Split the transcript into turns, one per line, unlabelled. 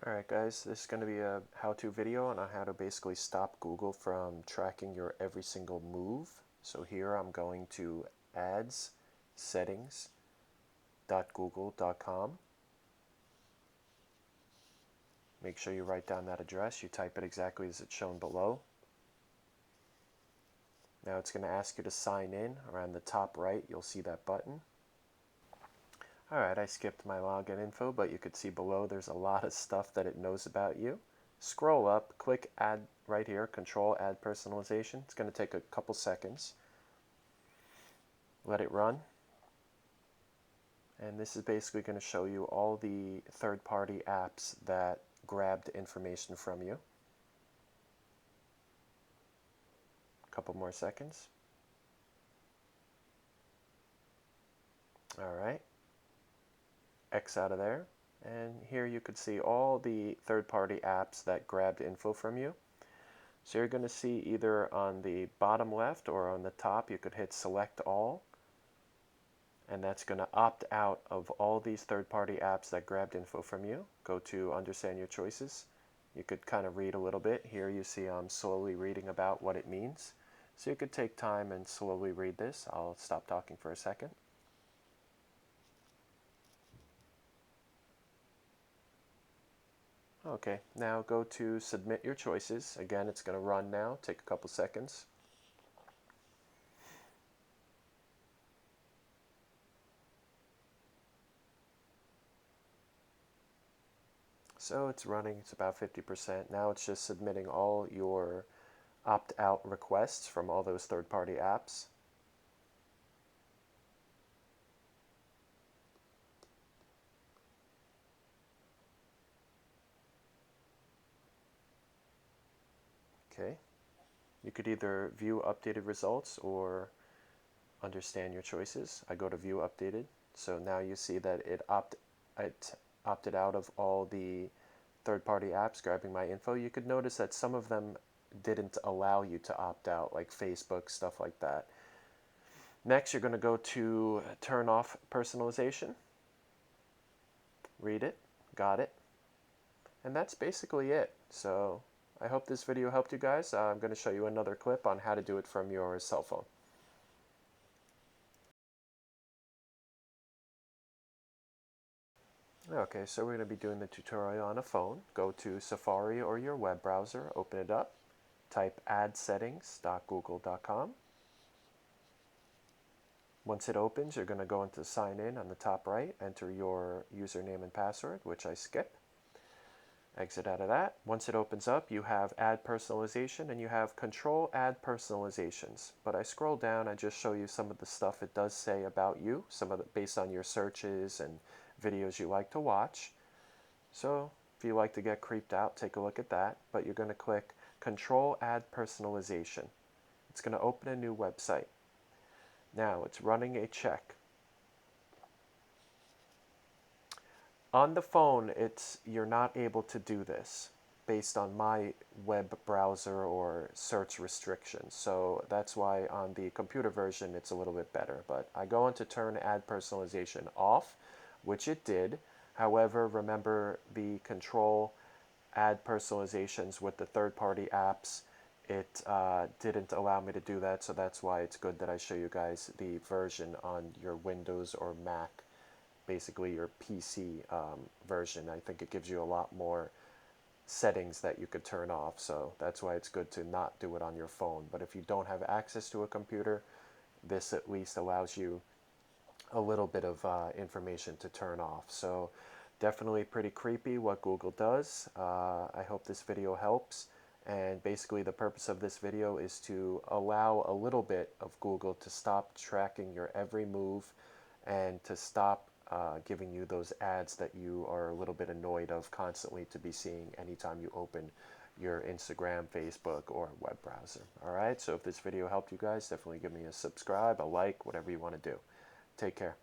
Alright guys, this is going to be a how-to video on how to basically stop Google from tracking your every single move. So here I'm going to ads settings.google.com. Make sure you write down that address. You type it exactly as it's shown below. Now it's going to ask you to sign in. Around the top right you'll see that button. Alright, I skipped my login info, but you could see below there's a lot of stuff that it knows about you. Scroll up, click add right here, control add personalization. It's going to take a couple seconds. Let it run. And this is basically going to show you all the third-party apps that grabbed information from you. A couple more seconds. Alright. X out of there. And here you could see all the third-party apps that grabbed info from you. So you're going to see either on the bottom left or on the top, you could hit select all. And that's going to opt out of all these third-party apps that grabbed info from you. Go to understand your choices. You could kind of read a little bit. Here you see I'm slowly reading about what it means. So you could take time and slowly read this. I'll stop talking for a second. Okay, now go to submit your choices. Again, it's going to run now. Take a couple seconds. So it's running, it's about 50%. Now it's just submitting all your opt-out requests from all those third-party apps. Okay. You could either view updated results or understand your choices. I go to view updated. So now you see that it opted out of all the third-party apps grabbing my info. You could notice that some of them didn't allow you to opt out, like Facebook, stuff like that. Next, you're going to go to turn off personalization. Read it, got it. And that's basically it. So I hope this video helped you guys. I'm going to show you another clip on how to do it from your cell phone. Okay, so we're going to be doing the tutorial on a phone. Go to Safari or your web browser, open it up, type adsettings.google.com. Once it opens, you're going to go into sign in on the top right, enter your username and password, which I skip. Exit out of that. Once it opens up, you have add personalization and you have control add personalizations. But I scroll down, I just show you some of the stuff it does say about you, some of it based on your searches and videos you like to watch. So if you like to get creeped out, take a look at that. But you're going to click control add personalization. It's going to open a new website. Now it's running a check. On the phone, you're not able to do this based on my web browser or search restrictions. So that's why on the computer version, it's a little bit better. But I go into turn add personalization off, which it did. However, remember the control add personalizations with the third-party apps. It didn't allow me to do that, so that's why it's good that I show you guys the version on your Windows or Mac, basically your PC version. I think it gives you a lot more settings that you could turn off, so that's why it's good to not do it on your phone. But if you don't have access to a computer, this at least allows you a little bit of information to turn off. So definitely pretty creepy what Google does. I hope this video helps. And basically the purpose of this video is to allow a little bit of Google to stop tracking your every move and to stop giving you those ads that you are a little bit annoyed of constantly to be seeing anytime you open your Instagram, Facebook, or web browser. Alright, so if this video helped you guys, definitely give me a subscribe, a like, whatever you want to do. Take care.